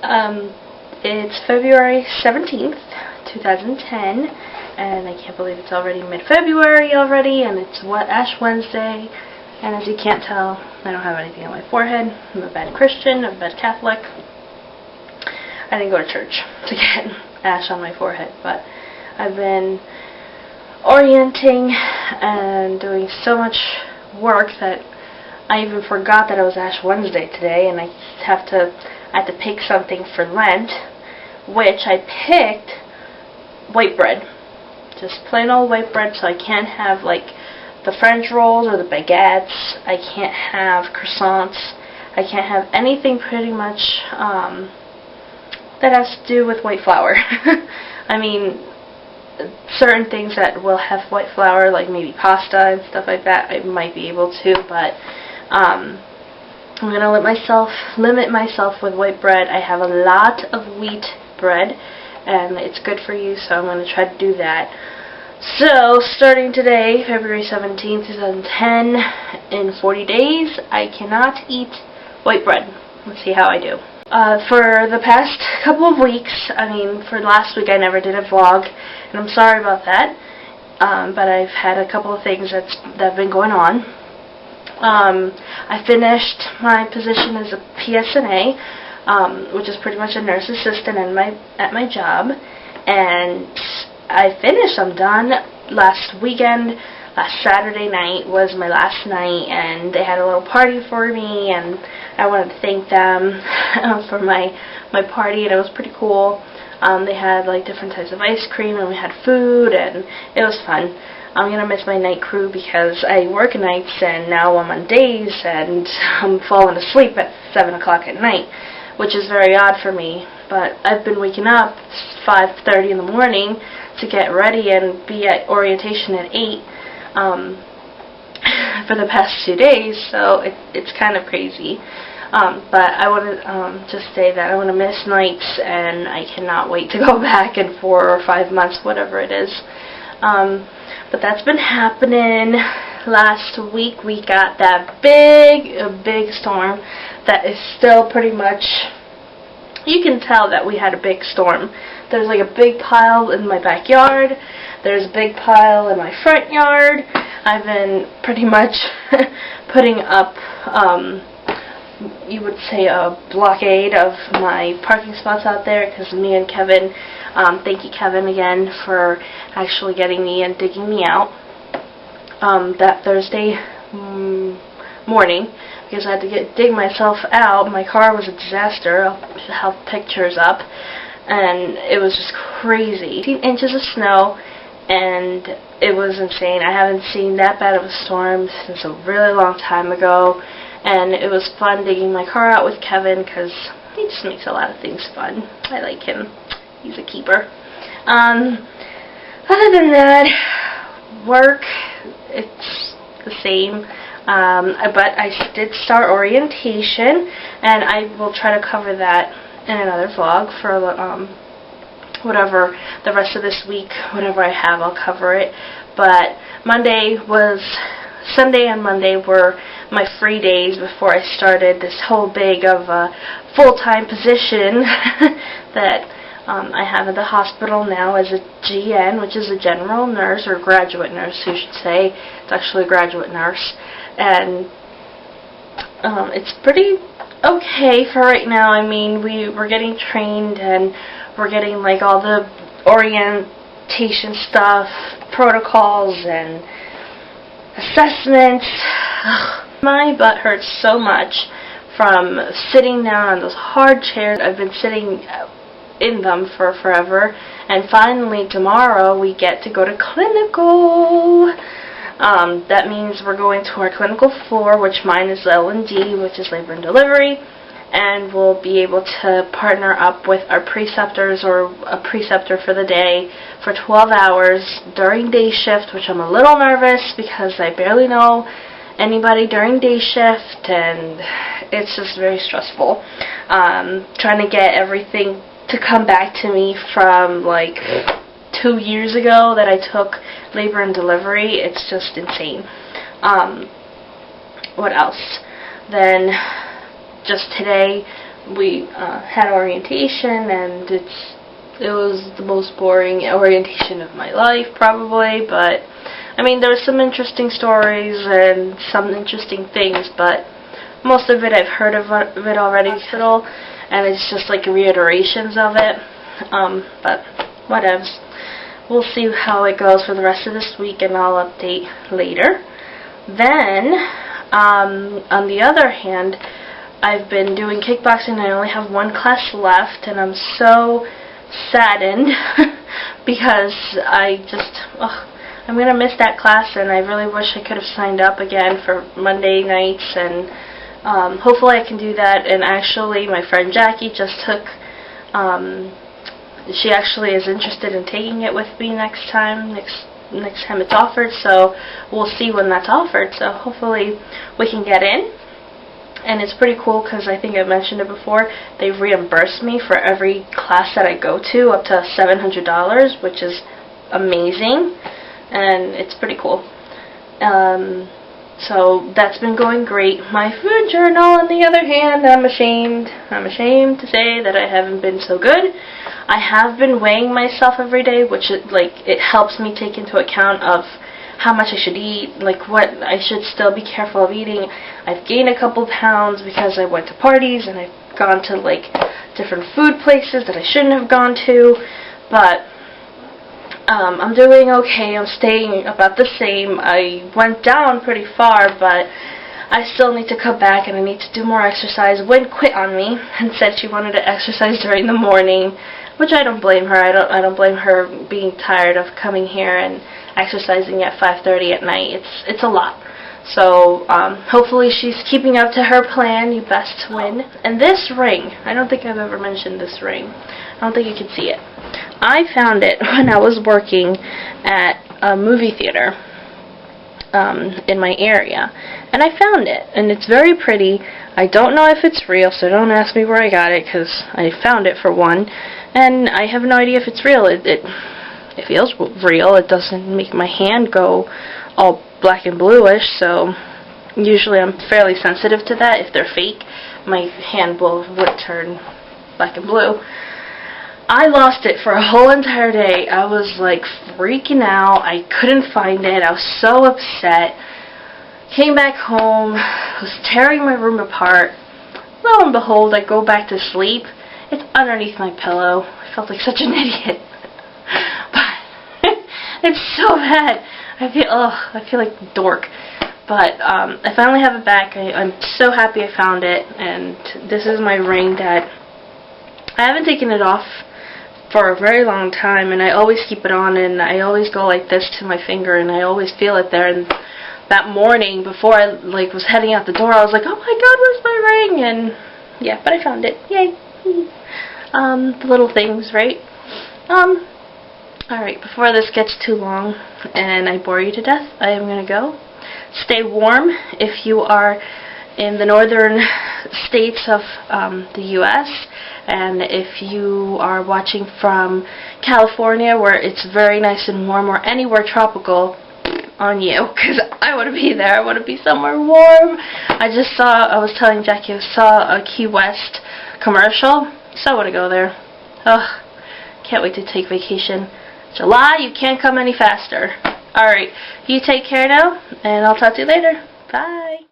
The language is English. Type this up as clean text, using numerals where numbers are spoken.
It's February 17th, 2010, and I can't believe it's already mid-February already, and it's Ash Wednesday, and as you can't tell, I don't have anything on my forehead. I'm a bad Christian, I'm a bad Catholic. I didn't go to church to get ash on my forehead, but I've been orienting and doing so much work that I even forgot that it was Ash Wednesday today, and I had to pick something for Lent, which I picked white bread. Just plain old white bread, so I can't have like the French rolls or the baguettes. I can't have croissants. I can't have anything pretty much that has to do with white flour. I mean, certain things that will have white flour, like maybe pasta and stuff like that, I might be able to, but I'm going to limit myself with white bread. I have a lot of wheat bread, and it's good for you, so I'm going to try to do that. So, starting today, February 17th, 2010, in 40 days, I cannot eat white bread. Let's see how I do. For the past couple of weeks, for last week I never did a vlog, and I'm sorry about that, but I've had a couple of things that have been going on. I finished my position as a PSNA, which is pretty much a nurse assistant at my job, and I finished. I'm done. Last weekend, last Saturday night was my last night, and they had a little party for me, and I wanted to thank them for my party, and it was pretty cool. They had like different types of ice cream, and we had food, and it was fun. I'm going to miss my night crew because I work nights, and now I'm on days, and I'm falling asleep at 7 o'clock at night, which is very odd for me. But I've been waking up 5:30 in the morning to get ready and be at orientation at 8 for the past 2 days, so it's kind of crazy. But I want to just say that I want to miss nights, and I cannot wait to go back in 4 or 5 months, whatever it is. But that's been happening. Last week we got that big storm that is still pretty much, you can tell that we had a big storm. There's like a big pile in my backyard. There's a big pile in my front yard. I've been pretty much putting up, you would say, a blockade of my parking spots out there, because me and Kevin, thank you Kevin again for actually getting me and digging me out that Thursday morning, because I had to dig myself out. My car was a disaster. I'll have pictures up, and it was just crazy. 18 inches of snow, and it was insane. I haven't seen that bad of a storm since a really long time ago, and it was fun digging my car out with Kevin, because he just makes a lot of things fun. I like him. He's a keeper. Other than that, work, it's the same. But I did start orientation, and I will try to cover that in another vlog for whatever the rest of this week. Whatever I have, I'll cover it. But Sunday and Monday were my free days before I started this whole big of a full-time position that I have at the hospital now as a GN, which is a general nurse, or graduate nurse, you should say. It's actually a graduate nurse, and it's pretty okay for right now. We're getting trained, and we're getting like all the orientation stuff, protocols, and assessments. My butt hurts so much from sitting down on those hard chairs. I've been sitting in them for forever, and finally tomorrow we get to go to clinical. That means we're going to our clinical floor, which mine is L&D, which is labor and delivery, and we'll be able to partner up with our preceptors or a preceptor for the day for 12 hours during day shift, which I'm a little nervous because I barely know anybody during day shift, and it's just very stressful. Trying to get everything to come back to me from like 2 years ago that I took labor and delivery. It's just insane. What else? Then just today we had orientation, and it was the most boring orientation of my life, probably, but I mean, there were some interesting stories and some interesting things, but most of it I've heard of it already, hospital, and it's just like reiterations of it, but whatevs. We'll see how it goes for the rest of this week, and I'll update later. Then, on the other hand, I've been doing kickboxing, and I only have one class left, and I'm so saddened because I'm going to miss that class, and I really wish I could have signed up again for Monday nights, and hopefully I can do that. And actually, my friend Jackie just took, she actually is interested in taking it with me next time it's offered, so we'll see when that's offered. So hopefully we can get in. And it's pretty cool because I think I mentioned it before, they reimburse me for every class that I go to up to $700, which is amazing, and it's pretty cool. So that's been going great. My food journal, on the other hand, I'm ashamed to say that I haven't been so good. I have been weighing myself every day, which it helps me take into account of how much I should eat, like what I should still be careful of eating. I've gained a couple pounds because I went to parties and I've gone to like different food places that I shouldn't have gone to, but I'm doing okay. I'm staying about the same. I went down pretty far, but I still need to cut back, and I need to do more exercise. Wynn quit on me and said she wanted to exercise during the morning, which I don't blame her. I don't blame her being tired of coming here and exercising at 5:30 at night. It's a lot. So hopefully she's keeping up to her plan. You best win. And this ring, I don't think I've ever mentioned this ring. I don't think you can see it. I found it when I was working at a movie theater in my area, and I found it, and it's very pretty. I don't know if it's real, so don't ask me where I got it, because I found it for one, and I have no idea if it's real. It feels real. It doesn't make my hand go all black and bluish, so usually I'm fairly sensitive to that. If they're fake, my hand would turn black and blue. I lost it for a whole entire day. I was like freaking out. I couldn't find it. I was so upset. Came back home, was tearing my room apart. Lo and behold, I go back to sleep. It's underneath my pillow. I felt like such an idiot. But it's so bad. I feel like a dork. But I finally have it back. I'm so happy I found it, and this is my ring that I haven't taken it off for a very long time, and I always keep it on, and I always go like this to my finger, and I always feel it there. And that morning, before I was heading out the door, I was like, oh my god, where's my ring? And yeah, but I found it. Yay. The little things, right? Alright, before this gets too long and I bore you to death, I am gonna go. Stay warm if you are in the northern states of the U.S., and if you are watching from California, where it's very nice and warm, or anywhere tropical, on you, because I want to be there. I want to be somewhere warm. I was telling Jackie, I saw a Key West commercial, so I want to go there. Ugh, can't wait to take vacation. July, you can't come any faster. Alright, you take care now, and I'll talk to you later. Bye.